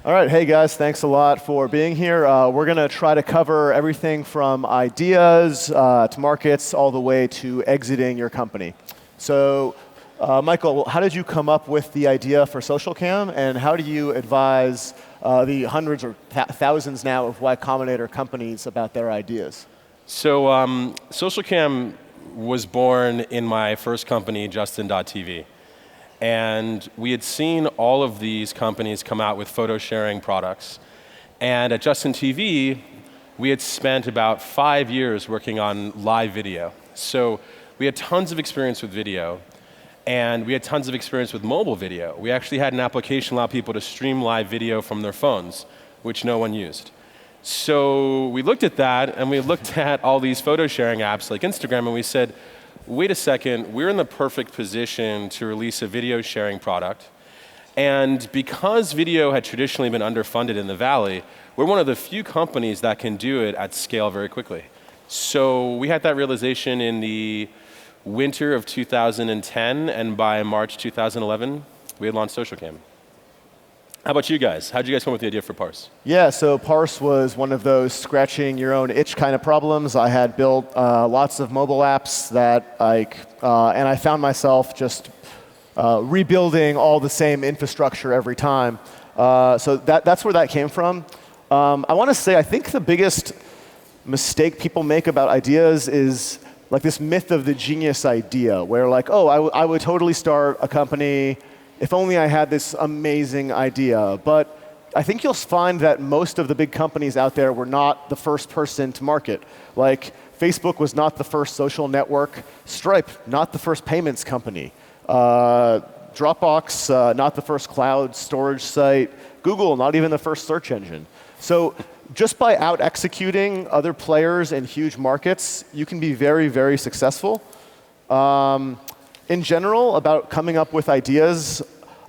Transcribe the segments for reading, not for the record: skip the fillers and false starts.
All right, hey guys, thanks a lot for being here. We're going to try to cover everything from ideas to markets all the way to exiting your company. So, Michael, how did you come up with the idea for SocialCam, and how do you advise the hundreds or thousands now of Y Combinator companies about their ideas? So, SocialCam was born in my first company, Justin.tv. And we had seen all of these companies come out with photo sharing products. And at Justin TV, we had spent about 5 years working on live video. So we had tons of experience with video, and we had tons of experience with mobile video. We actually had an application allow people to stream live video from their phones, which no one used. So we looked at that, and we looked at all these photo sharing apps like Instagram, and we said, wait a second, we're in the perfect position to release a video sharing product. And because video had traditionally been underfunded in the Valley, we're one of the few companies that can do it at scale very quickly. So we had that realization in the winter of 2010, and by March 2011, we had launched SocialCam. How about you guys? How did you guys come up with the idea for Parse? Yeah, so Parse was one of those scratching your own itch kind of problems. I had built lots of mobile apps that and I found myself just rebuilding all the same infrastructure every time. So that's where that came from. I want to say I think the biggest mistake people make about ideas is like this myth of the genius idea, where like, oh, I would totally start a company if only I had this amazing idea. But I think you'll find that most of the big companies out there were not the first person to market. Like Facebook was not the first social network, Stripe not the first payments company, Dropbox not the first cloud storage site, Google not even the first search engine. So just by out executing other players in huge markets, you can be very, very successful. In general, about coming up with ideas,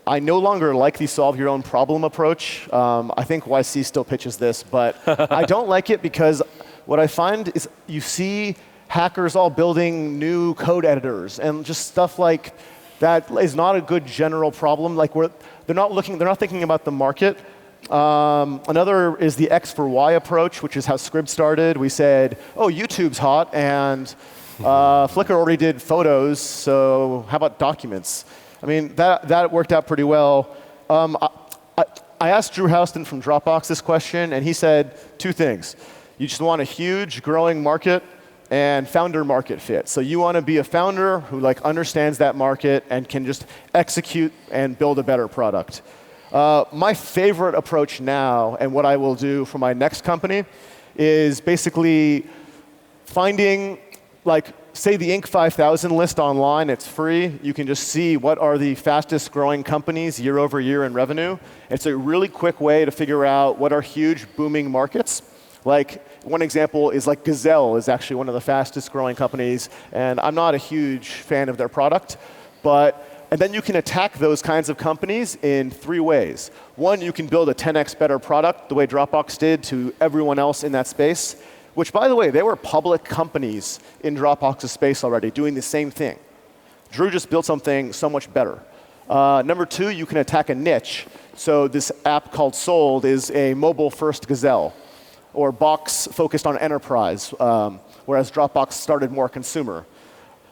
I no longer like the solve your own problem approach. I think YC still pitches this, but I don't like it because what I find is you see hackers all building new code editors and just stuff like that is not a good general problem. Like they're not thinking about the market. Another is the X for Y approach, which is how Scribd started. We said, oh, YouTube's hot, and Flickr already did photos, so how about documents? I mean, that worked out pretty well. I asked Drew Houston from Dropbox this question, and he said two things. You just want a huge, growing market and founder market fit. So you want to be a founder who understands that market and can just execute and build a better product. My favorite approach now, and what I will do for my next company, is basically finding, say the Inc. 5000 list online, it's free. You can just see what are the fastest growing companies year over year in revenue. It's a really quick way to figure out what are huge booming markets. One example is Gazelle is actually one of the fastest growing companies, and I'm not a huge fan of their product, and then you can attack those kinds of companies in 3 ways. One, you can build a 10x better product, the way Dropbox did to everyone else in that space, which, by the way, they were public companies in Dropbox's space already doing the same thing. Drew just built something so much better. Number 2, you can attack a niche. So this app called Sold is a mobile-first Gazelle, or Box focused on enterprise, whereas Dropbox started more consumer.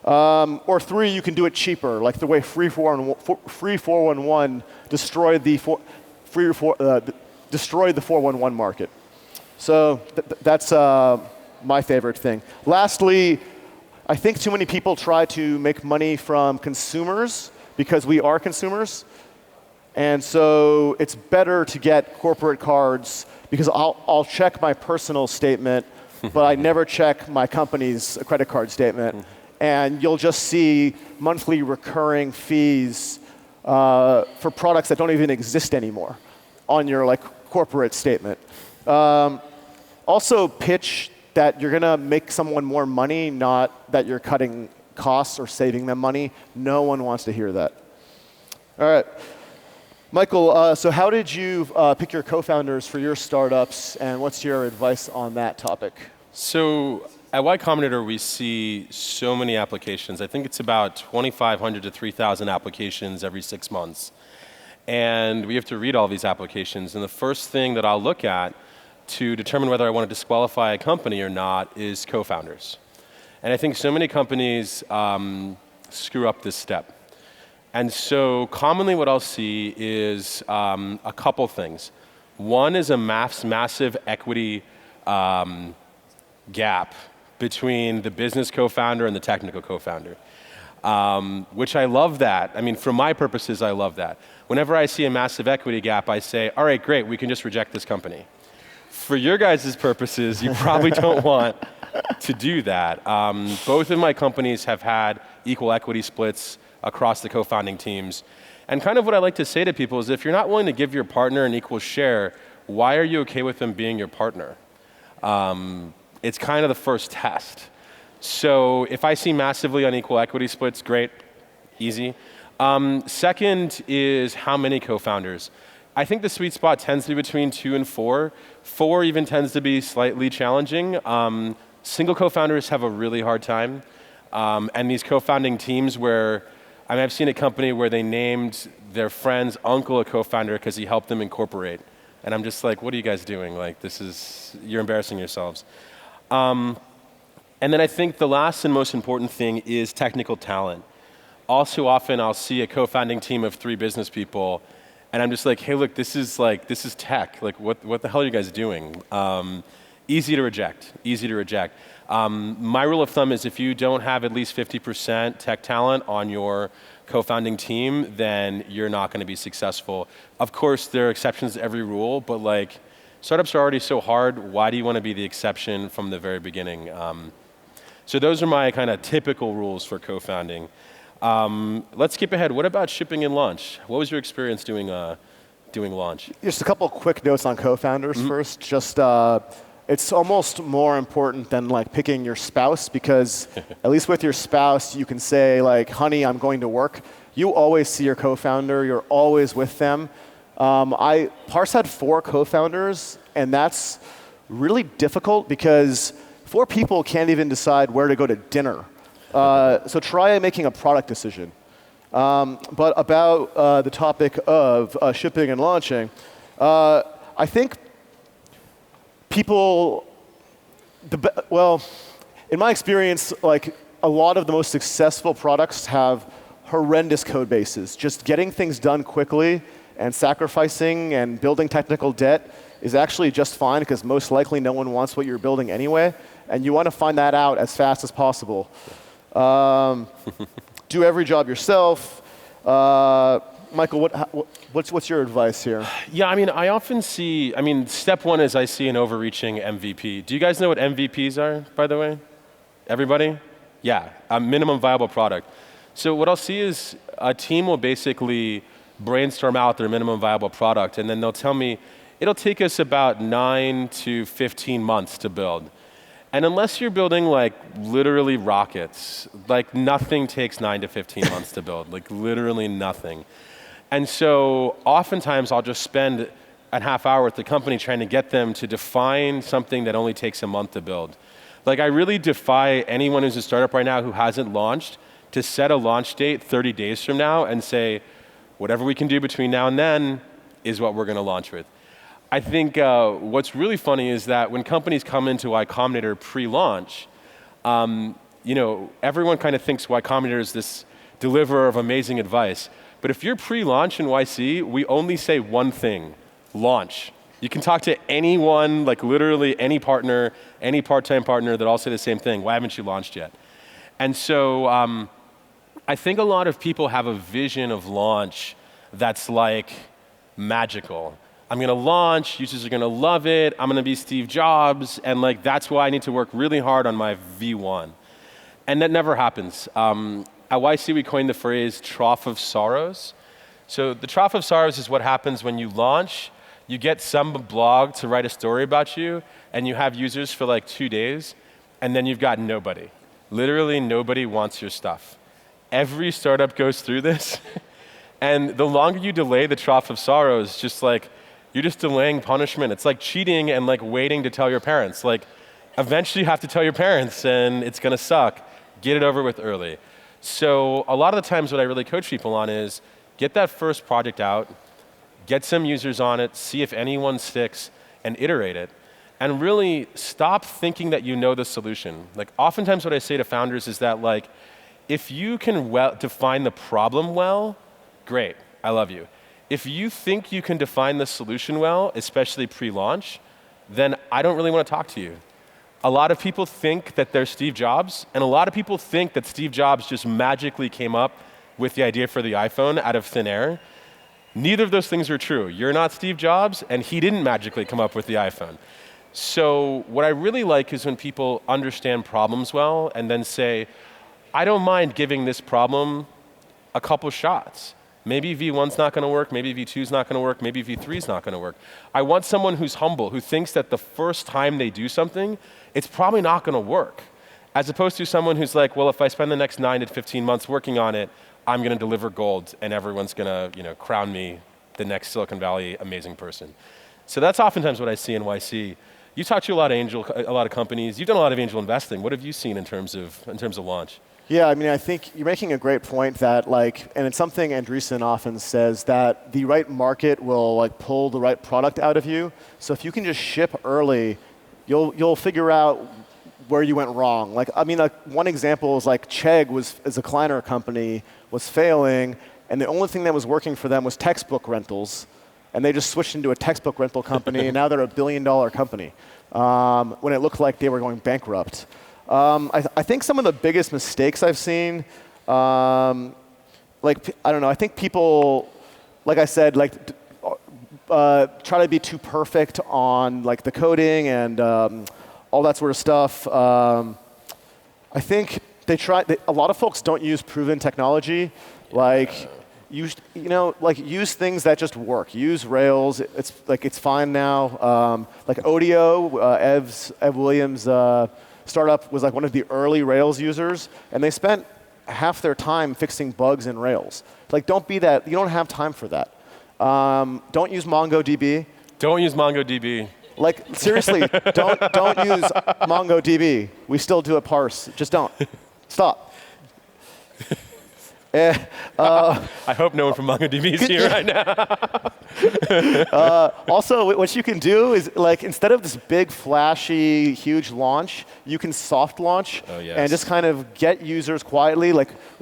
Or 3, you can do it cheaper, like the way Free411 destroyed the 411 market. So that's my favorite thing. Lastly, I think too many people try to make money from consumers because we are consumers. And so it's better to get corporate cards because I'll check my personal statement, but I never check my company's credit card statement. And you'll just see monthly recurring fees for products that don't even exist anymore on your corporate statement. Also pitch that you're going to make someone more money, not that you're cutting costs or saving them money. No one wants to hear that. All right. Michael, so how did you pick your co-founders for your startups, and what's your advice on that topic? So at Y Combinator, we see so many applications. I think it's about 2,500 to 3,000 applications every 6 months. And we have to read all these applications. And the first thing that I'll look at to determine whether I want to disqualify a company or not is co-founders. And I think so many companies screw up this step. And so commonly what I'll see is a couple things. One is a massive equity gap between the business co-founder and the technical co-founder, which I love that. I mean, for my purposes, I love that. Whenever I see a massive equity gap, I say, all right, great, we can just reject this company. For your guys' purposes, you probably don't want to do that. Both of my companies have had equal equity splits across the co-founding teams. And kind of what I like to say to people is if you're not willing to give your partner an equal share, why are you okay with them being your partner? It's kind of the first test. So if I see massively unequal equity splits, great, easy. Second is how many co-founders. I think the sweet spot tends to be between 2 and 4. 4 even tends to be slightly challenging. Single co-founders have a really hard time. And these co-founding teams where, I mean, I've seen a company where they named their friend's uncle a co-founder because he helped them incorporate. And I'm just like, what are you guys doing? Like, you're embarrassing yourselves. And then I think the last and most important thing is technical talent. All too often I'll see a co-founding team of 3 business people and I'm just like, hey, look, this is tech. Like, what the hell are you guys doing? Easy to reject, easy to reject. My rule of thumb is if you don't have at least 50% tech talent on your co-founding team, then you're not going to be successful. Of course, there are exceptions to every rule, but like, startups are already so hard. Why do you want to be the exception from the very beginning? So those are my kind of typical rules for co-founding. Let's skip ahead. What about shipping and launch? What was your experience doing launch? Just a couple quick notes on co-founders first. Just it's almost more important than like picking your spouse because at least with your spouse, you can say like, honey, I'm going to work. You always see your co-founder. You're always with them. Parse had 4 co-founders, and that's really difficult because 4 people can't even decide where to go to dinner. So try making a product decision. But about the topic of shipping and launching, I think people, in my experience, like a lot of the most successful products have horrendous code bases. Just getting things done quickly and sacrificing and building technical debt is actually just fine because most likely no one wants what you're building anyway, and you want to find that out as fast as possible. Do every job yourself. Michael, what's your advice here? Yeah, I mean, I often see, step 1 is I see an overreaching MVP. Do you guys know what MVPs are, by the way? Everybody? Yeah, a minimum viable product. So what I'll see is a team will basically brainstorm out their minimum viable product, and then they'll tell me, it'll take us about 9 to 15 months to build. And unless you're building like literally rockets, like nothing takes 9 to 15 months to build, like literally nothing. And so oftentimes I'll just spend a half hour with the company trying to get them to define something that only takes a month to build. Like I really defy anyone who's a startup right now who hasn't launched to set a launch date 30 days from now and say, whatever we can do between now and then is what we're going to launch with. I think what's really funny is that when companies come into Y Combinator pre-launch, everyone kind of thinks Y Combinator is this deliverer of amazing advice. But if you're pre-launch in YC, we only say one thing, launch. You can talk to anyone, like literally any partner, any part-time partner that all say the same thing. Why haven't you launched yet? And so I think a lot of people have a vision of launch that's like magical. I'm going to launch, users are going to love it, I'm going to be Steve Jobs, and like that's why I need to work really hard on my V1. And that never happens. At YC we coined the phrase trough of sorrows. So the trough of sorrows is what happens when you launch, you get some blog to write a story about you, and you have users for like 2 days, and then you've got nobody. Literally nobody wants your stuff. Every startup goes through this, and the longer you delay the trough of sorrows, just like, you're just delaying punishment. It's like cheating and like waiting to tell your parents. Like, eventually you have to tell your parents and it's gonna suck. Get it over with early. So a lot of the times what I really coach people on is get that first project out, get some users on it, see if anyone sticks, and iterate it. And really stop thinking that you know the solution. Like oftentimes what I say to founders is that like, if you can define the problem well, great, I love you. If you think you can define the solution well, especially pre-launch, then I don't really want to talk to you. A lot of people think that they're Steve Jobs, and a lot of people think that Steve Jobs just magically came up with the idea for the iPhone out of thin air. Neither of those things are true. You're not Steve Jobs, and he didn't magically come up with the iPhone. So what I really like is when people understand problems well and then say, I don't mind giving this problem a couple shots. Maybe V1's not going to work, maybe V2's not going to work, maybe V3's not going to work. I want someone who's humble, who thinks that the first time they do something, it's probably not going to work. As opposed to someone who's like, well, if I spend the next 9 to 15 months working on it, I'm going to deliver gold and everyone's going to crown me the next Silicon Valley amazing person. So that's oftentimes what I see in YC. You talk to a lot of companies. You've done a lot of angel investing. What have you seen in terms of launch? Yeah, I mean, I think you're making a great point that and it's something Andreessen often says, that the right market will pull the right product out of you. So if you can just ship early, you'll figure out where you went wrong. One example is Chegg as a Kleiner company was failing, and the only thing that was working for them was textbook rentals, and they just switched into a textbook rental company, and now they're a $1 billion company when it looked like they were going bankrupt. I think some of the biggest mistakes I've seen, I don't know, I think people, like I said, try to be too perfect on the coding and all that sort of stuff. I think a lot of folks don't use proven technology. Use things that just work. Use Rails. It's fine now. Odeo, Ev Williams' startup was one of the early Rails users, and they spent half their time fixing bugs in Rails. Don't be that. You don't have time for that. Don't use MongoDB. Don't use MongoDB. Seriously, don't use MongoDB. We still do a Parse. Just don't. Stop. I hope no one from MongoDB is here right now. Also, what you can do is instead of this big, flashy, huge launch, you can soft launch and just kind of get users quietly.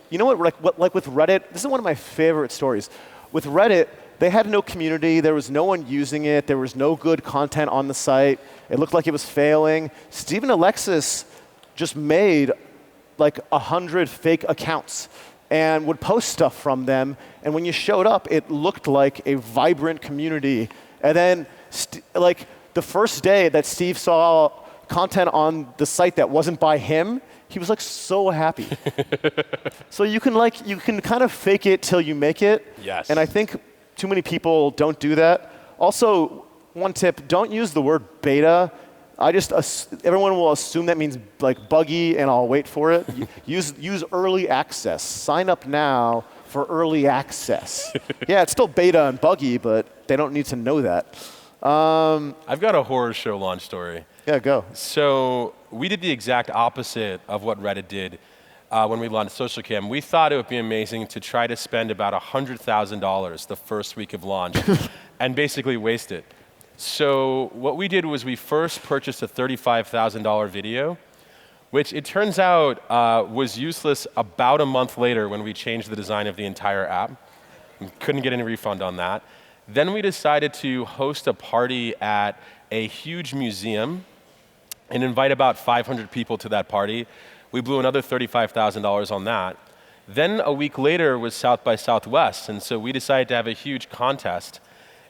You know what? With Reddit, this is one of my favorite stories. With Reddit, they had no community. There was no one using it. There was no good content on the site. It looked like it was failing. Steve and Alexis just made 100 fake accounts and would post stuff from them. And when you showed up, it looked like a vibrant community. And then, the first day that Steve saw content on the site that wasn't by him, he was so happy. So you can kind of fake it till you make it. Yes. And I think too many people don't do that. Also, one tip: don't use the word beta. Everyone will assume that means buggy, and I'll wait for it. Use early access. Sign up now for early access. Yeah, it's still beta and buggy, but they don't need to know that. I've got a horror show launch story. Yeah, go. So we did the exact opposite of what Reddit did when we launched SocialCam. We thought it would be amazing to try to spend about $100,000 the first week of launch and basically waste it. So what we did was we first purchased a $35,000 video, which it turns out was useless about a month later when we changed the design of the entire app. We couldn't get any refund on that. Then we decided to host a party at a huge museum and invite about 500 people to that party. We blew another $35,000 on that. Then a week later was South by Southwest, and so we decided to have a huge contest.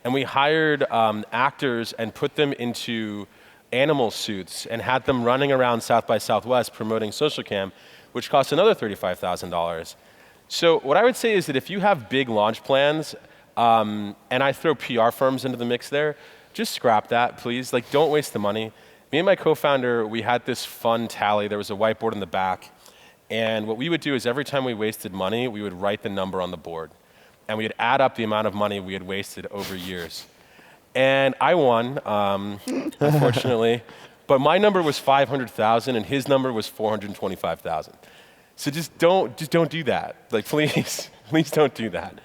And we hired actors and put them into animal suits and had them running around South by Southwest promoting SocialCam, which cost another $35,000. So what I would say is that if you have big launch plans, and I throw PR firms into the mix there, just scrap that, please. Don't waste the money. Me and my co-founder, we had this fun tally. There was a whiteboard in the back. And what we would do is every time we wasted money, we would write the number on the board. And we would add up the amount of money we had wasted over years. And I won, unfortunately. But my number was 500,000, and his number was 425,000. So just don't do that. Please don't do that.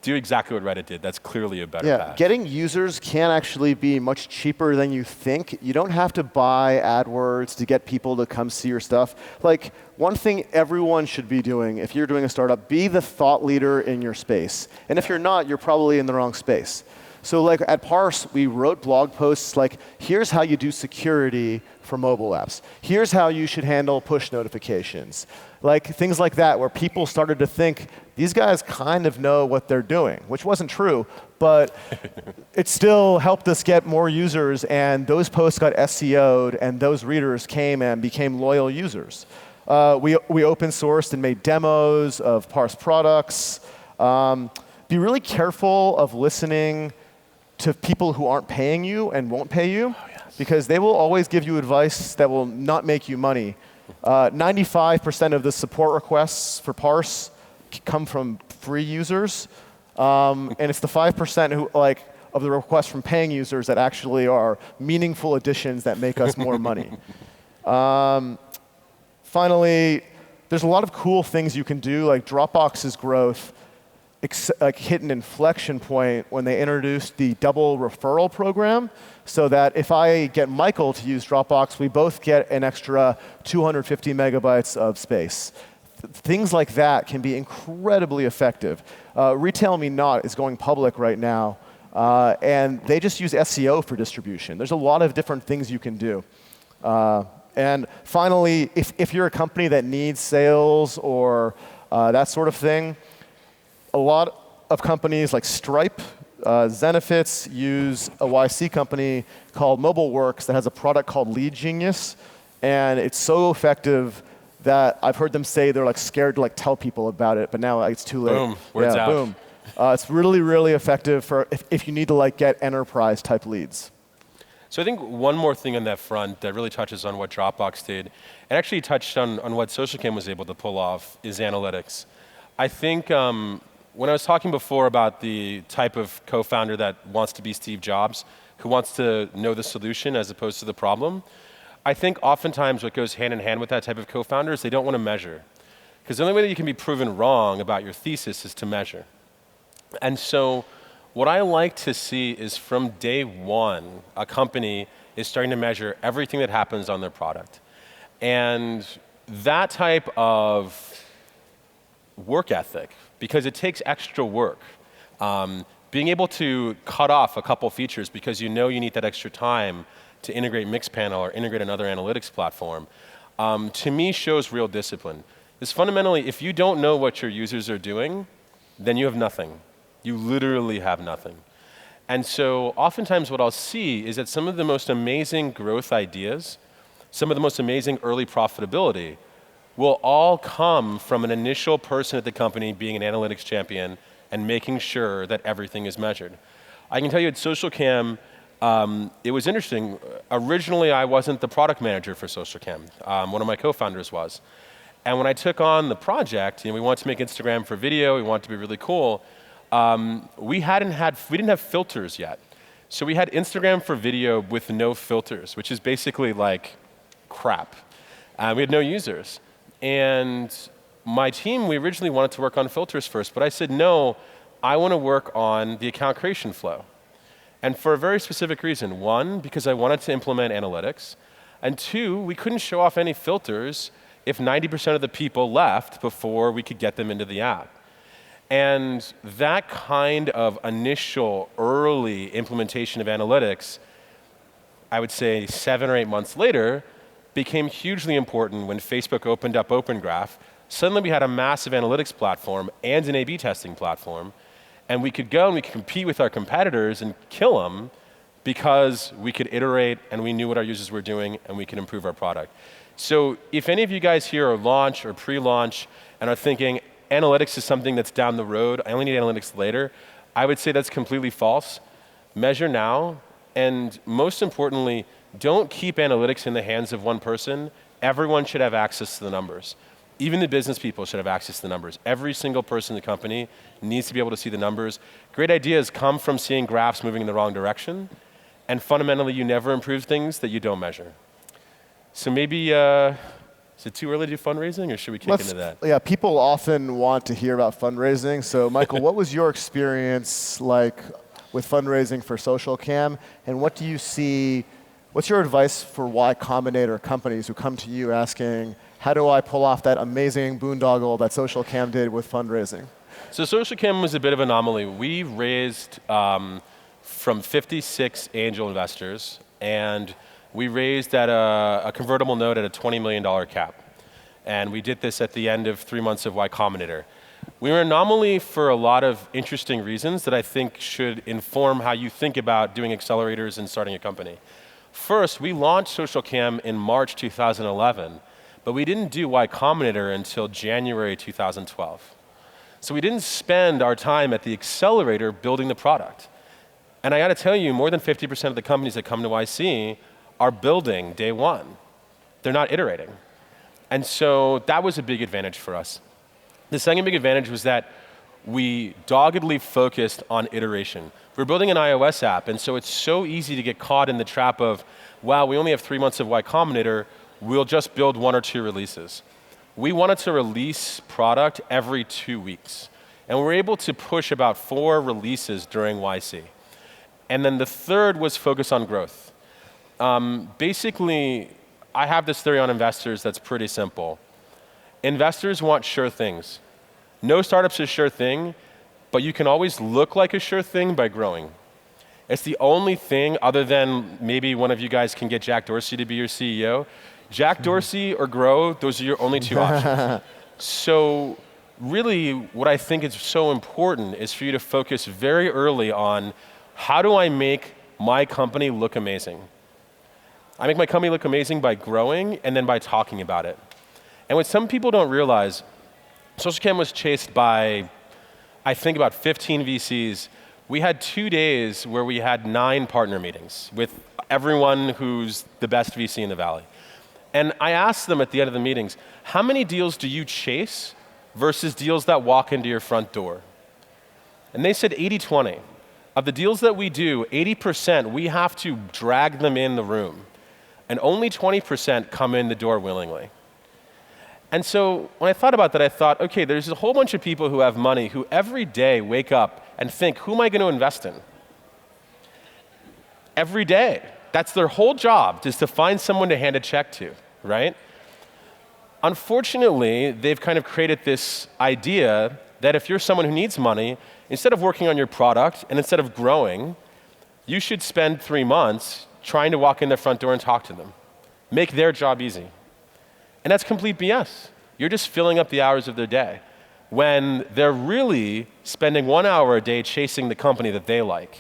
do exactly what Reddit did. That's clearly a better path. Getting users can actually be much cheaper than you think. You don't have to buy AdWords to get people to come see your stuff. Like, one thing everyone should be doing, if you're doing a startup, be the thought leader in your space. And if you're not, you're probably in the wrong space. So like at Parse, we wrote blog posts like, here's how you do security for mobile apps. Here's how you should handle push notifications. Like things like that, where people started to think, these guys kind of know what they're doing, which wasn't true, but it still helped us get more users, and those posts got SEO'd, and those readers came and became loyal users. We open sourced and made demos of Parse products. Be really careful of listening to people who aren't paying you and won't pay you, because they will always give you advice that will not make you money. 95% of the support requests for Parse come from free users, and it's the 5% who of the requests from paying users that actually are meaningful additions that make us more money. Finally, there's a lot of cool things you can do, like Dropbox's growth hit an inflection point when they introduced the double referral program, so that if I get Michael to use Dropbox, we both get an extra 250 megabytes of space. Things like that can be incredibly effective. RetailMeNot is going public right now, and they just use SEO for distribution. There's a lot of different things you can do. And finally, if you're a company that needs sales or that sort of thing, a lot of companies like Stripe, Zenefits use a YC company called MobileWorks that has a product called Lead Genius, and it's so effective that I've heard them say they're scared to tell people about it, but now it's too late. Boom, word's out. Boom. It's really, really effective for if you need to get enterprise type leads. So I think one more thing on that front that really touches on what Dropbox did, and actually touched on what SocialCam was able to pull off, is analytics. I think when I was talking before about the type of co-founder that wants to be Steve Jobs, who wants to know the solution as opposed to the problem, I think oftentimes what goes hand in hand with that type of co-founder is they don't want to measure. Because the only way that you can be proven wrong about your thesis is to measure. And so what I like to see is from day one, a company is starting to measure everything that happens on their product. And that type of work ethic, because it takes extra work, being able to cut off a couple features because you need that extra time to integrate Mixpanel or integrate another analytics platform, to me shows real discipline. Because fundamentally, if you don't know what your users are doing, then you have nothing. You literally have nothing. And so oftentimes what I'll see is that some of the most amazing growth ideas, some of the most amazing early profitability will all come from an initial person at the company being an analytics champion and making sure that everything is measured. I can tell you at SocialCam, it was interesting. Originally, I wasn't the product manager for SocialCam. One of my co-founders was. And when I took on the project, we wanted to make Instagram for video, we wanted to be really cool, we didn't have filters yet. So we had Instagram for video with no filters, which is basically like crap. We had no users. And my team, we originally wanted to work on filters first, but I said, no, I want to work on the account creation flow. And for a very specific reason. One, because I wanted to implement analytics. And two, we couldn't show off any filters if 90% of the people left before we could get them into the app. And that kind of initial early implementation of analytics, I would say 7 or 8 months later, became hugely important when Facebook opened up Open Graph. Suddenly we had a massive analytics platform and an A/B testing platform, and we could go and we could compete with our competitors and kill them because we could iterate and we knew what our users were doing and we could improve our product. So if any of you guys here are launch or pre-launch and are thinking analytics is something that's down the road, I only need analytics later, I would say that's completely false. Measure now, and most importantly, don't keep analytics in the hands of one person. Everyone should have access to the numbers. Even the business people should have access to the numbers. Every single person in the company needs to be able to see the numbers. Great ideas come from seeing graphs moving in the wrong direction, and fundamentally, you never improve things that you don't measure. So maybe Is it too early to do fundraising, or should we kick into that? Yeah, people often want to hear about fundraising. So, Michael, what was your experience like with fundraising for SocialCam, and what do you see? What's your advice for Y Combinator companies who come to you asking, how do I pull off that amazing boondoggle that SocialCam did with fundraising? So SocialCam was a bit of an anomaly. We raised from 56 angel investors, and we raised at a convertible note at a $20 million cap. And we did this at the end of 3 months of Y Combinator. We were an anomaly for a lot of interesting reasons that I think should inform how you think about doing accelerators and starting a company. First, we launched SocialCam in March 2011, but we didn't do Y Combinator until January 2012. So we didn't spend our time at the accelerator building the product. And I got to tell you, more than 50% of the companies that come to YC are building day one. They're not iterating. And so that was a big advantage for us. The second big advantage was that we doggedly focused on iteration. We're building an iOS app, and so it's so easy to get caught in the trap of, wow, we only have 3 months of Y Combinator, we'll just build 1 or 2 releases. We wanted to release product every 2 weeks, and we were able to push about 4 releases during YC. And then the third was focus on growth. Basically, I have this theory on investors that's pretty simple. Investors want sure things. No startup's a sure thing, but you can always look like a sure thing by growing. It's the only thing, other than maybe one of you guys can get Jack Dorsey to be your CEO. Jack Dorsey or grow, those are your only 2 options. So really, what I think is so important is for you to focus very early on, how do I make my company look amazing? I make my company look amazing by growing and then by talking about it. And what some people don't realize, SocialCam was chased by, I think, about 15 VCs. We had 2 days where we had 9 partner meetings with everyone who's the best VC in the Valley. And I asked them at the end of the meetings, how many deals do you chase versus deals that walk into your front door? And they said 80-20. Of the deals that we do, 80% we have to drag them in the room. And only 20% come in the door willingly. And so when I thought about that, I thought, okay, there's a whole bunch of people who have money who every day wake up and think, who am I going to invest in? Every day. That's their whole job, is to find someone to hand a check to, right? Unfortunately, they've kind of created this idea that if you're someone who needs money, instead of working on your product and instead of growing, you should spend 3 months trying to walk in their front door and talk to them. Make their job easy. And that's complete BS. You're just filling up the hours of their day when they're really spending 1 hour a day chasing the company that they like.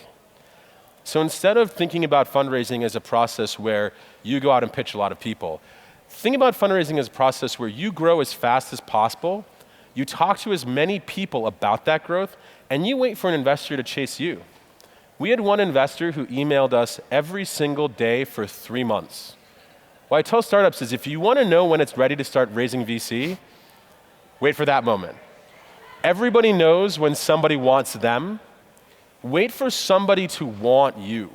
So instead of thinking about fundraising as a process where you go out and pitch a lot of people, think about fundraising as a process where you grow as fast as possible, you talk to as many people about that growth, and you wait for an investor to chase you. We had one investor who emailed us every single day for 3 months. What I tell startups is if you want to know when it's ready to start raising VC, wait for that moment. Everybody knows when somebody wants them. Wait for somebody to want you.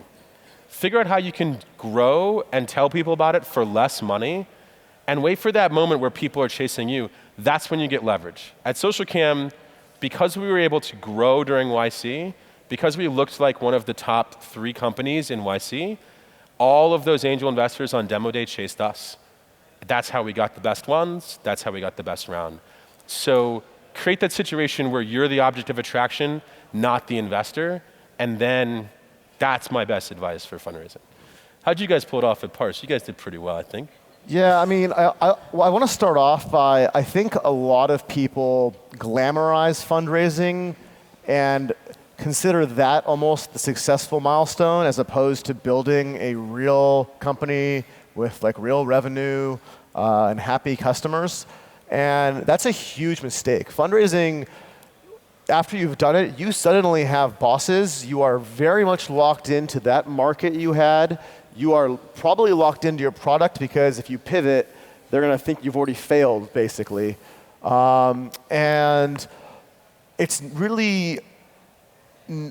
Figure out how you can grow and tell people about it for less money, and wait for that moment where people are chasing you. That's when you get leverage. At SocialCam, because we were able to grow during YC, because we looked like one of the top 3 companies in YC, all of those angel investors on demo day chased us. That's how we got the best ones. That's how we got the best round. So create that situation where you're the object of attraction, not the investor, and then that's my best advice for fundraising. How'd you guys pull it off at Parse? You guys did pretty well, I think. Yeah, I mean, I want to start off by, I think a lot of people glamorize fundraising and consider that almost the successful milestone as opposed to building a real company with like real revenue and happy customers. And that's a huge mistake. Fundraising, after you've done it, you suddenly have bosses. You are very much locked into that market you had. You are probably locked into your product because if you pivot, they're going to think you've already failed, basically. And it's really,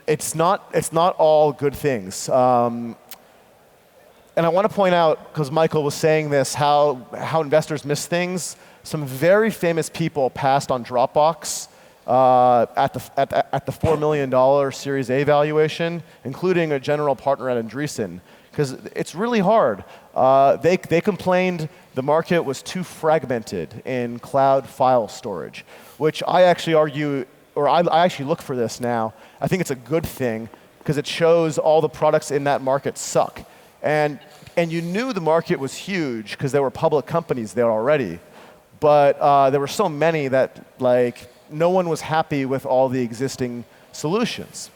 it's not all good things. And I want to point out, because Michael was saying this, how investors miss things. Some very famous people passed on Dropbox at the $4 million Series A valuation, including a general partner at Andreessen, because it's really hard. They complained the market was too fragmented in cloud file storage, which I actually argue, or I actually look for this now. I think it's a good thing, because it shows all the products in that market suck. And you knew the market was huge because there were public companies there already. But there were so many that no one was happy with all the existing solutions.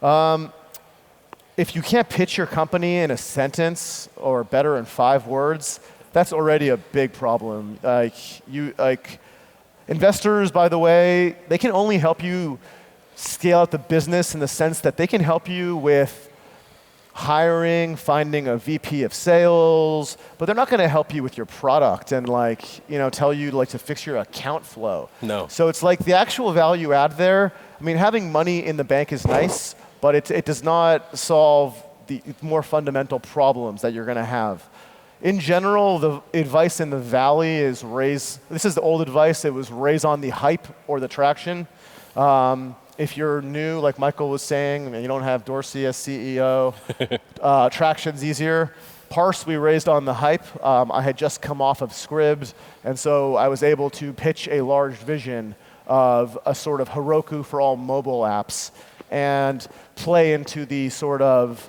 If you can't pitch your company in a sentence or better in 5 words, that's already a big problem. Investors, by the way, they can only help you scale out the business in the sense that they can help you with hiring, finding a VP of sales, but they're not going to help you with your product and tell you to fix your account flow. No. So it's like the actual value add there. I mean, having money in the bank is nice, but it does not solve the more fundamental problems that you're going to have. In general, the advice in the Valley is this is the old advice, it was raise on the hype or the traction. If you're new, like Michael was saying, and you don't have Dorsey as CEO, traction's easier. Parse, we raised on the hype. I had just come off of Scribd, and so I was able to pitch a large vision of a sort of Heroku for all mobile apps and play into the sort of,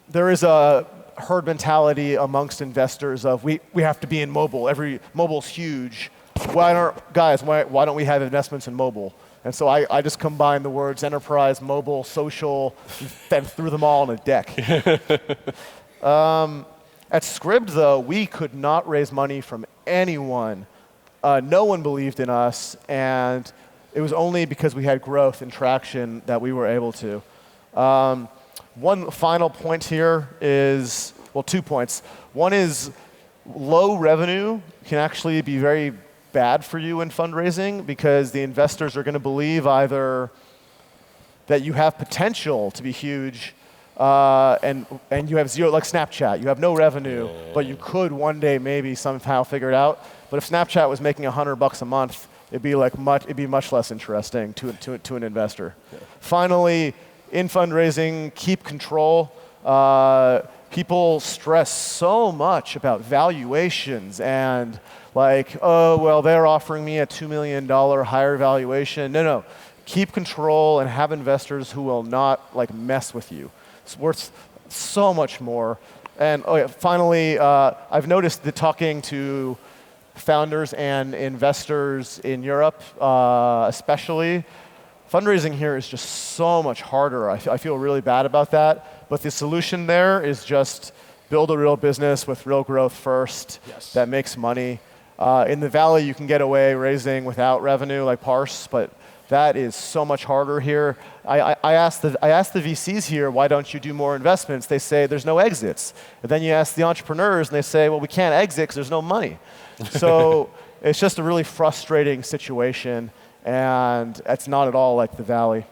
there is a herd mentality amongst investors of we have to be in mobile. Mobile's huge. Why don't we have investments in mobile? And so I just combined the words enterprise, mobile, social, and threw them all on a deck. At Scribd, though, we could not raise money from anyone. No one believed in us, and it was only because we had growth and traction that we were able to. One final point here is, well, 2 points. One is low revenue can actually be very bad for you in fundraising because the investors are going to believe either that you have potential to be huge and you have zero, like Snapchat, you have no revenue, but you could one day maybe somehow figure it out. But if Snapchat was making $100 a month, it'd be much less interesting to an investor. Yeah. Finally, in fundraising, keep control. People stress so much about valuations and oh, well, they're offering me a $2 million higher valuation. No. Keep control and have investors who will not mess with you. It's worth so much more. And finally, I've noticed that talking to founders and investors in Europe, especially, fundraising here is just so much harder. I feel really bad about that. But the solution there is just build a real business with real growth first that makes money. In the Valley, you can get away raising without revenue like Parse, but that is so much harder here. I asked the VCs here, why don't you do more investments? They say there's no exits. And then you ask the entrepreneurs, and they say, well, we can't exit because there's no money. So it's just a really frustrating situation, and it's not at all like the Valley.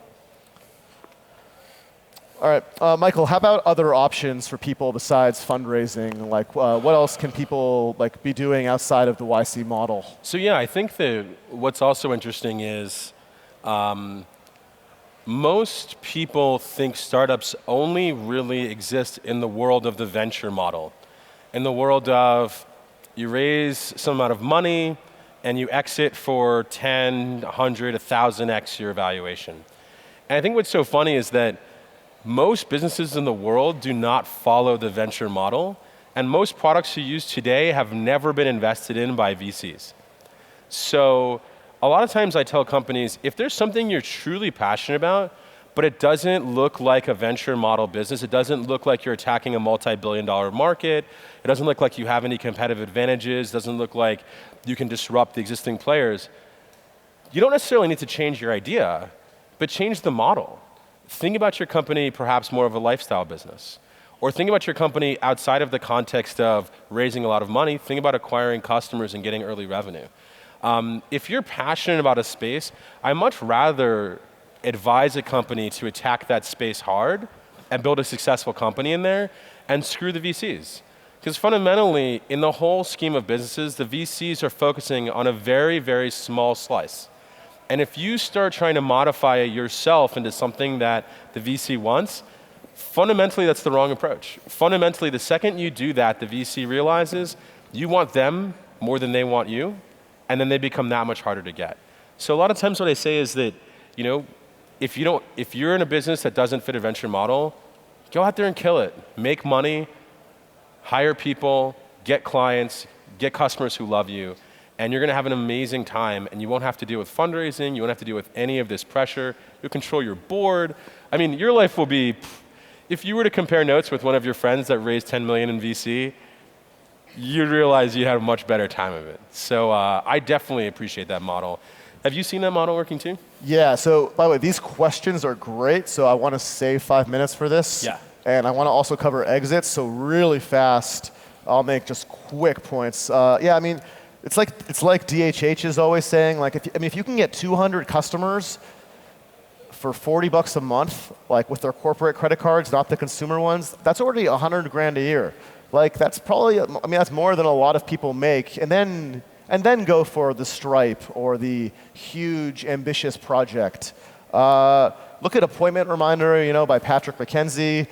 All right, Michael, how about other options for people besides fundraising? What else can people be doing outside of the YC model? So yeah, I think that what's also interesting is most people think startups only really exist in the world of the venture model. In the world of you raise some amount of money and you exit for 10, 100, 1,000x your valuation. And I think what's so funny is that most businesses in the world do not follow the venture model, and most products you use today have never been invested in by VCs. So a lot of times I tell companies, if there's something you're truly passionate about, but it doesn't look like a venture model business, it doesn't look like you're attacking a multi-billion-dollar market, it doesn't look like you have any competitive advantages, it doesn't look like you can disrupt the existing players, you don't necessarily need to change your idea, but change the model. Think about your company perhaps more of a lifestyle business. Or think about your company outside of the context of raising a lot of money. Think about acquiring customers and getting early revenue. If you're passionate about a space, I much rather advise a company to attack that space hard and build a successful company in there and screw the VCs. Because fundamentally, in the whole scheme of businesses, the VCs are focusing on a very, very small slice. And if you start trying to modify yourself into something that the VC wants, fundamentally that's the wrong approach. Fundamentally, the second you do that, the VC realizes you want them more than they want you, and then they become that much harder to get. So a lot of times what I say is that, if you're in a business that doesn't fit a venture model, go out there and kill it. Make money, hire people, get clients, get customers who love you, and you're going to have an amazing time, and you won't have to deal with fundraising, you won't have to deal with any of this pressure. You'll control your board. I mean, your life will be, if you were to compare notes with one of your friends that raised 10 million in VC, you'd realize you had a much better time of it. So I definitely appreciate that model. Have you seen that model working too? Yeah, so by the way, these questions are great, so I want to save 5 minutes for this. Yeah. And I want to also cover exits, so really fast, I'll make just quick points. Yeah, I mean, it's like DHH is always saying, like, if you can get 200 customers for $40 a month, like with their corporate credit cards, not the consumer ones, that's already 100 grand a year. Like, that's probably, that's more than a lot of people make. And then go for the Stripe or the huge, ambitious project. Look at Appointment Reminder, by Patrick McKenzie.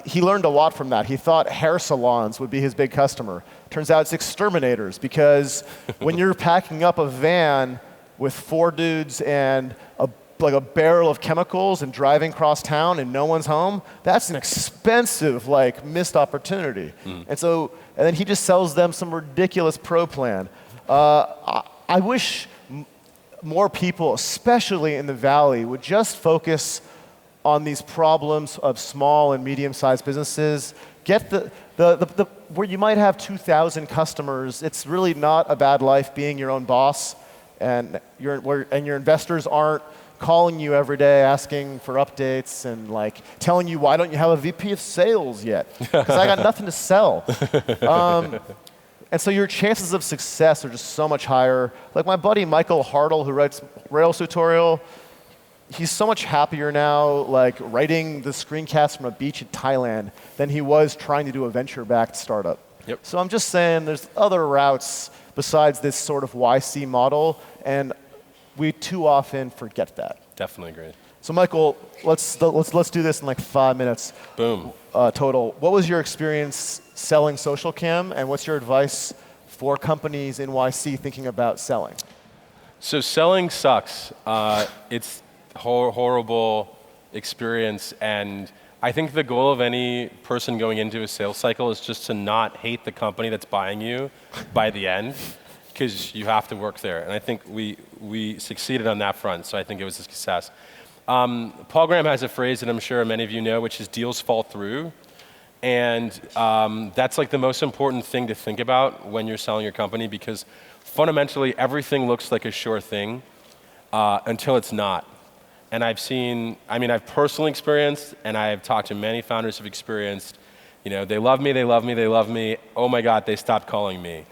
He learned a lot from that. He thought hair salons would be his big customer. Turns out it's exterminators, because when you're packing up a van with 4 dudes and a barrel of chemicals and driving across town and no one's home, that's an expensive, missed opportunity. And then he just sells them some ridiculous pro plan. I wish more people, especially in the Valley, would just focus on these problems of small and medium-sized businesses. Get where you might have 2,000 customers. It's really not a bad life being your own boss, and your investors aren't calling you every day asking for updates and telling you, why don't you have a VP of sales yet? Because I got nothing to sell. And so your chances of success are just so much higher. Like my buddy Michael Hartle, who writes Rails tutorial, he's so much happier now writing the screencast from a beach in Thailand than he was trying to do a venture-backed startup. Yep. So I'm just saying there's other routes besides this sort of YC model, and we too often forget that. Definitely agree. So Michael, let's do this in 5 minutes. Boom. Total. What was your experience selling SocialCam, and what's your advice for companies in YC thinking about selling? So selling sucks. It's horrible experience, and I think the goal of any person going into a sales cycle is just to not hate the company that's buying you by the end, because you have to work there. And I think we succeeded on that front, so I think it was a success. Paul Graham has a phrase that I'm sure many of you know, which is deals fall through. And that's the most important thing to think about when you're selling your company, because fundamentally everything looks like a sure thing until it's not. And I've personally experienced, and I've talked to many founders who've experienced, they love me, they love me, they love me. Oh my God, they stopped calling me.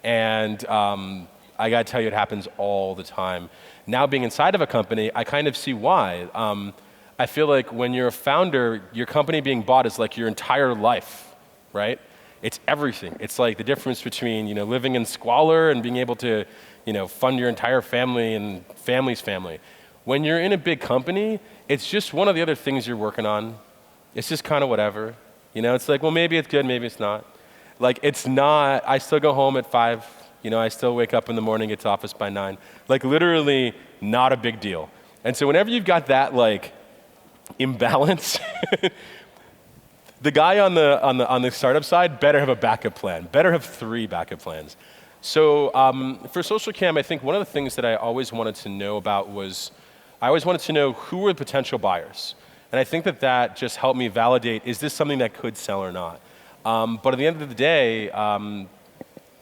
And I got to tell you, it happens all the time. Now being inside of a company, I kind of see why. I feel like when you're a founder, your company being bought is like your entire life, right? It's everything. It's like the difference between living in squalor and being able to fund your entire family and family's family. When you're in a big company, it's just one of the other things you're working on. It's just kind of whatever. It's like, well, maybe it's good, maybe it's not. It's not, I still go home at 5, I still wake up in the morning, get to office by 9. Literally not a big deal. And so whenever you've got that imbalance, the guy on the startup side better have a backup plan, better have 3 backup plans. So for SocialCam, I think one of the things that I always wanted to know about was, I always wanted to know who were the potential buyers. And I think that just helped me validate, is this something that could sell or not? But at the end of the day,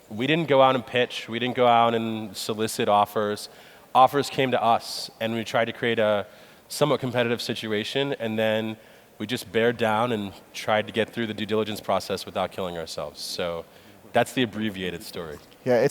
we didn't go out and pitch. We didn't go out and solicit offers. Offers came to us, and we tried to create a somewhat competitive situation, and then we just bared down and tried to get through the due diligence process without killing ourselves. So that's the abbreviated story. Yeah,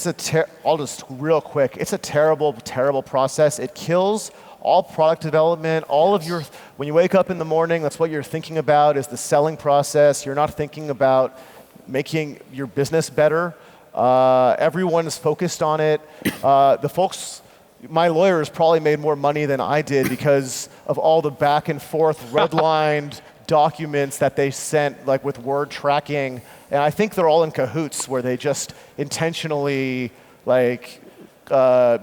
I'll just real quick. It's a terrible, terrible process. It kills all product development, all of your, when you wake up in the morning, that's what you're thinking about is the selling process. You're not thinking about making your business better. Everyone is focused on it. The folks, my lawyers probably made more money than I did because of all the back and forth redlined documents that they sent, like with word tracking. And I think they're all in cahoots where they just intentionally like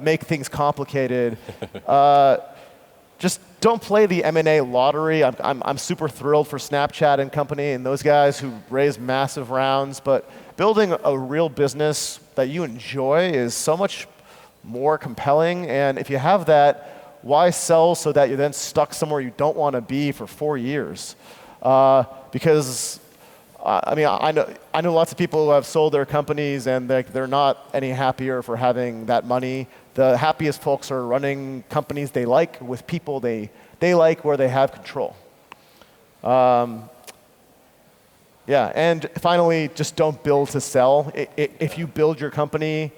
make things complicated. Just don't play the M&A lottery. I'm super thrilled for Snapchat and company and those guys who raise massive rounds, but building a real business that you enjoy is so much more compelling. And if you have that, why sell so that you're then stuck somewhere you don't want to be for 4 years? Because I mean, I know lots of people who have sold their companies and they're not any happier for having that money. The happiest folks are running companies they like with people they like where they have control. Yeah, and finally, just don't build to sell. If you build your company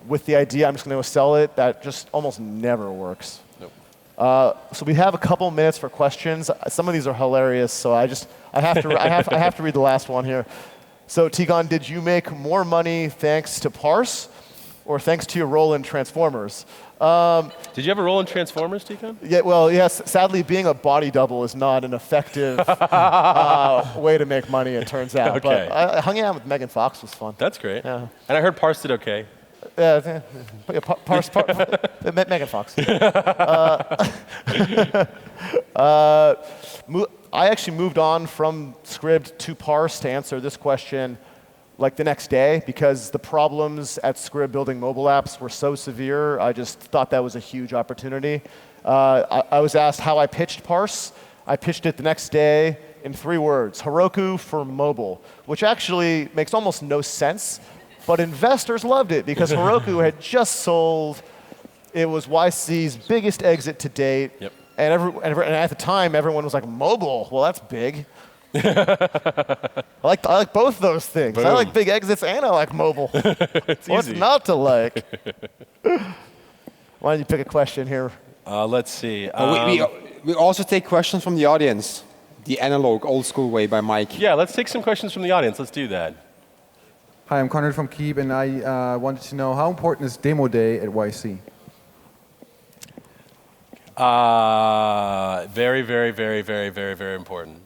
with the idea I'm just going to sell it, that just almost never works. Nope. So we have a couple minutes for questions. Some of these are hilarious, so I have to read the last one here. So Tikhon, did you make more money thanks to Parse or thanks to your role in Transformers? Did you have a role in Transformers, Tikhon? Yeah, well, yes. Sadly, being a body double is not an effective way to make money, it turns out. Okay. But hanging out with Megan Fox was fun. That's great. Yeah. And I heard Parse did okay. Yeah, Megan Fox. I actually moved on from Scribd to Parse to answer this question like the next day because the problems at Scribd building mobile apps were so severe. I just thought that was a huge opportunity. I was asked how I pitched Parse. I pitched it the next day in 3 words, Heroku for mobile, which actually makes almost no sense. But investors loved it because Heroku had just sold. It was YC's biggest exit to date. Yep. And at the time, everyone was like, mobile? Well, that's big. I like both those things. Boom. I like big exits and I like mobile. It's What's easy. not to like? Why don't you pick a question here? Let's see. We also take questions from the audience, the analog, old school way by Mike. Yeah, let's take some questions from the audience. Let's do that. Hi, I'm Conrad from Keep, and I wanted to know how important is demo day at YC? Very, very, very, very, very, very important.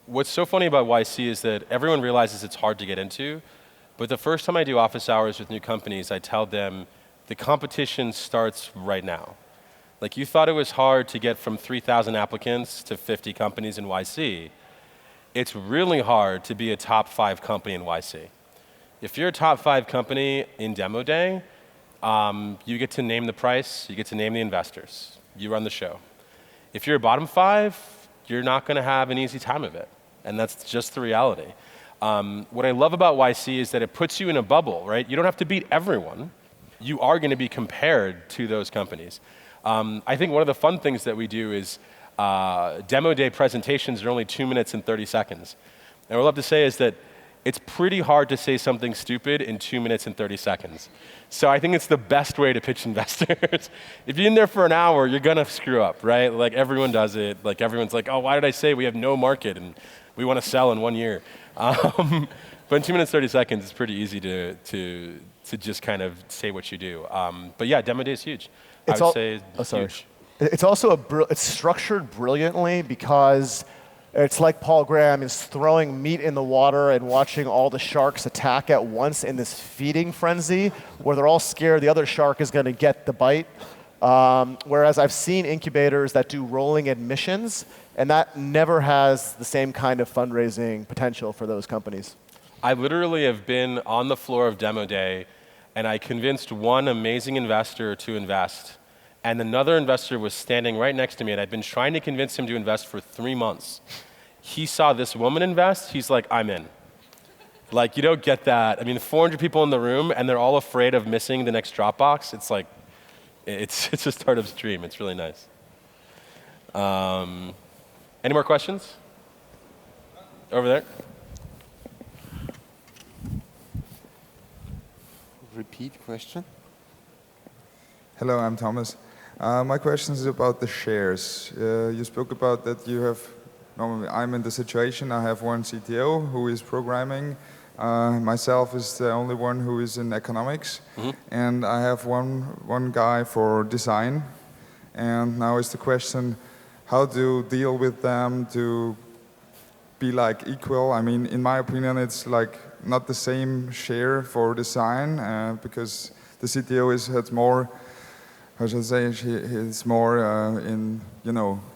What's so funny about YC is that everyone realizes it's hard to get into, but the first time I do office hours with new companies, I tell them the competition starts right now. Like you thought it was hard to get from 3,000 applicants to 50 companies in YC. It's really hard to be a top 5 company in YC. If you're a top 5 company in demo day, you get to name the price, you get to name the investors, you run the show. If you're a bottom 5, you're not going to have an easy time of it, and that's just the reality. What I love about YC is that it puts you in a bubble, right? You don't have to beat everyone. You are going to be compared to those companies. I think one of the fun things that we do is demo day presentations are only 2 minutes and 30 seconds. And what I love to say is that it's pretty hard to say something stupid in 2 minutes and 30 seconds. So I think it's the best way to pitch investors. If you're in there for an hour, you're going to screw up, right? Like everyone does it. Like everyone's like, oh, why did I say we have no market and we want to sell in 1 year? But in 2 minutes, 30 seconds, it's pretty easy to just kind of say what you do. But yeah, demo day is huge. I would say it's huge. It's also it's structured brilliantly because it's like Paul Graham is throwing meat in the water and watching all the sharks attack at once in this feeding frenzy where they're all scared the other shark is going to get the bite. Whereas I've seen incubators that do rolling admissions, and that never has the same kind of fundraising potential for those companies. I literally have been on the floor of demo day, and I convinced one amazing investor to invest. And another investor was standing right next to me, and I'd been trying to convince him to invest for 3 months. He saw this woman invest, he's like, I'm in. Like, you don't get that. I mean, 400 people in the room, and they're all afraid of missing the next Dropbox. It's like, it's a startup's dream. It's really nice. Any more questions? Over there. Repeat question. Hello, I'm Thomas. My question is about the shares. You spoke about that you have, normally I'm in the situation, I have one CTO who is programming, myself is the only one who is in economics, and I have one guy for design. And now is the question, how to deal with them to be like equal? I mean, in my opinion, it's like not the same share for design because the CTO has more. How should I say? He's more in,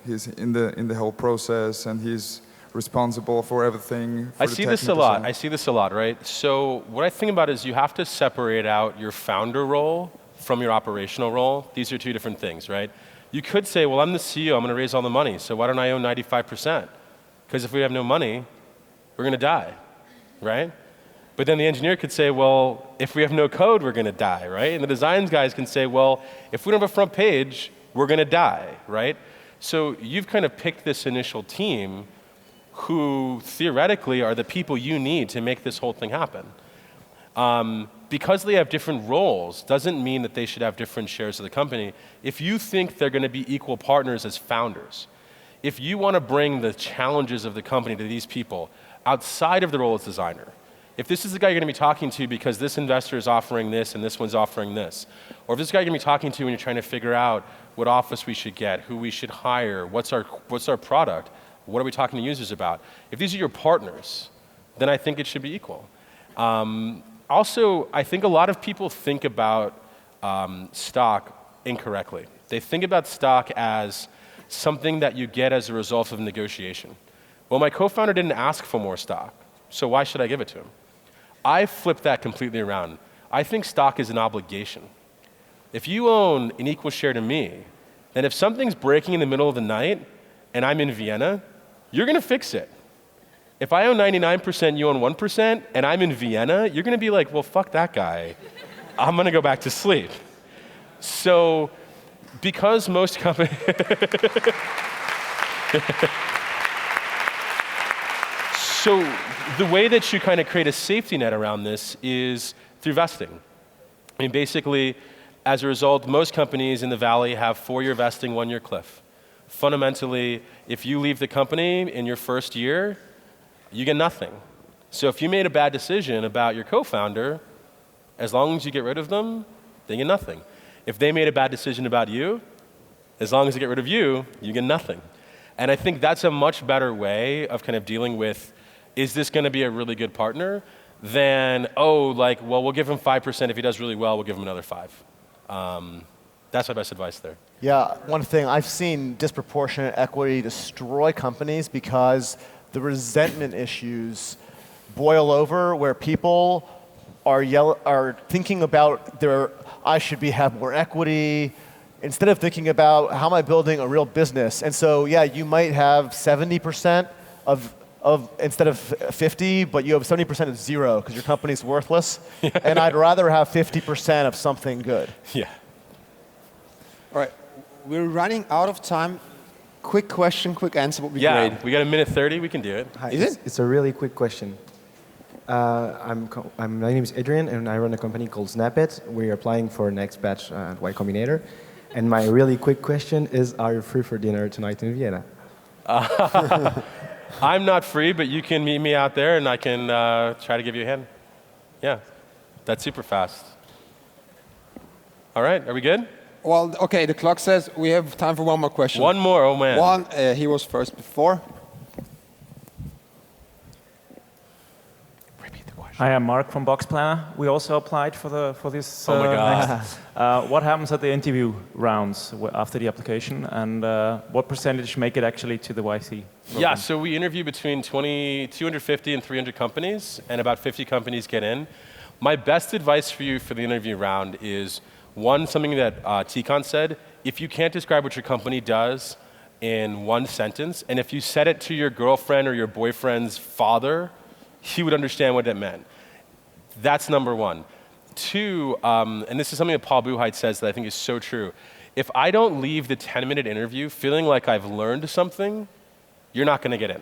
he's in the whole process, and he's responsible for everything. For I see this a lot. I see this a lot, right? So what I think about is you have to separate out your founder role from your operational role. These are two different things, right? You could say, well, I'm the CEO. I'm going to raise all the money, so why don't I own 95%? Because if we have no money, we're going to die, right? But then the engineer could say, well, if we have no code, we're going to die, right? And the design guys can say, well, if we don't have a front page, we're going to die, right? So you've kind of picked this initial team who theoretically are the people you need to make this whole thing happen. Because they have different roles doesn't mean that they should have different shares of the company. If you think they're going to be equal partners as founders, if you want to bring the challenges of the company to these people outside of the role as designer, if this is the guy you're going to be talking to because this investor is offering this and this one's offering this, or if this guy you're going to be talking to when you're trying to figure out what office we should get, who we should hire, what's our product, what are we talking to users about, if these are your partners, then I think it should be equal. Also, I think a lot of people think about stock incorrectly. They think about stock as something that you get as a result of negotiation. Well, my co-founder didn't ask for more stock, so why should I give it to him? I flip that completely around. I think stock is an obligation. If you own an equal share to me, then if something's breaking in the middle of the night and I'm in Vienna, you're going to fix it. If I own 99%, you own 1%, and I'm in Vienna, you're going to be like, well, fuck that guy. I'm going to go back to sleep. So because most companies... So the way that you kind of create a safety net around this is through vesting. I mean, basically, as a result, most companies in the Valley have 4-year vesting, 1-year cliff. Fundamentally, if you leave the company in your first year, you get nothing. So if you made a bad decision about your co-founder, as long as you get rid of them, they get nothing. If they made a bad decision about you, as long as they get rid of you, you get nothing. And I think that's a much better way of kind of dealing with, is this going to be a really good partner, than, well, we'll give him 5%. If he does really well, we'll give him another 5%. That's my best advice there. Yeah, one thing, I've seen disproportionate equity destroy companies because the resentment issues boil over where people are thinking about I should have more equity, instead of thinking about how am I building a real business. And so, yeah, you might have 70% of instead of 50, but you have 70% of 0 because your company's worthless. And I'd rather have 50% of something good. Yeah. All right, we're running out of time. Quick question, quick answer would be great. Yeah, we got a minute 30, we can do it. Hi, Is it? It's a really quick question. My name is Adrian, and I run a company called Snapit. We're applying for next batch at Y Combinator. And my really quick question is, are you free for dinner tonight in Vienna? I'm not free, but you can meet me out there and I can try to give you a hand. Yeah, that's super fast. All right, are we good? Well, okay, the clock says we have time for one more question. One more, oh man. One, he was first before. Repeat the question. Hi, I'm Mark from Box Planner. We also applied for this. Oh my God. What happens at the interview rounds after the application, and what percentage make it actually to the YC program? Yeah, so we interview between 250 and 300 companies, and about 50 companies get in. My best advice for you for the interview round is, one, something that Tikhon said, if you can't describe what your company does in one sentence, and if you said it to your girlfriend or your boyfriend's father, he would understand what that meant. That's number one. Two, and this is something that Paul Buchheit says that I think is so true. If I don't leave the 10-minute interview feeling like I've learned something, you're not going to get in.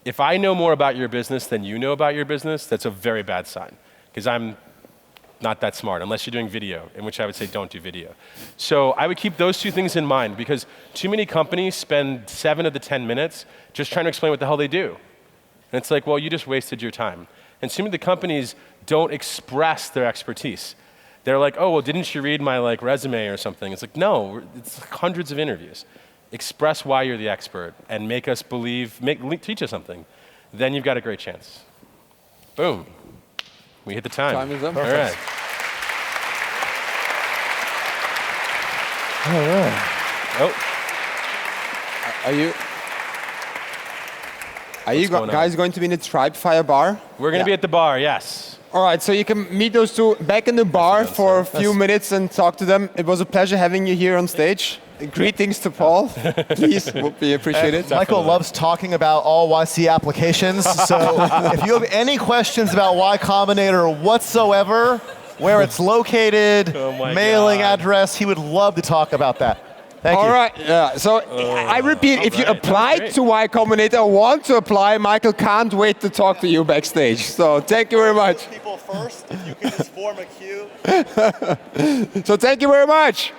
If I know more about your business than you know about your business, that's a very bad sign, because I'm not that smart, unless you're doing video, in which I would say don't do video. So I would keep those two things in mind, because too many companies spend 7 of the 10 minutes just trying to explain what the hell they do. And it's like, well, you just wasted your time. And too many of the companies don't express their expertise. They're like, oh, well, didn't you read my resume or something? It's like, no, it's hundreds of interviews. Express why you're the expert and make us believe, teach us something. Then you've got a great chance. Boom. We hit the time. Time is up. All right. All right. Oh. Are you guys going to be in the Tribe Fire bar? We're going to be at the bar, yes. All right, so you can meet those two back in the bar for a few minutes and talk to them. It was a pleasure having you here on stage. Greetings to Paul. Please, would be appreciated. Michael loves talking about all YC applications, so if you have any questions about Y Combinator whatsoever, where it's located, mailing address, he would love to talk about that. Thank you. All right, yeah. So I repeat, if you applied to Y Combinator or want to apply, Michael can't wait to talk to you backstage. So thank you very much. People first, if you can just form a queue. So thank you very much.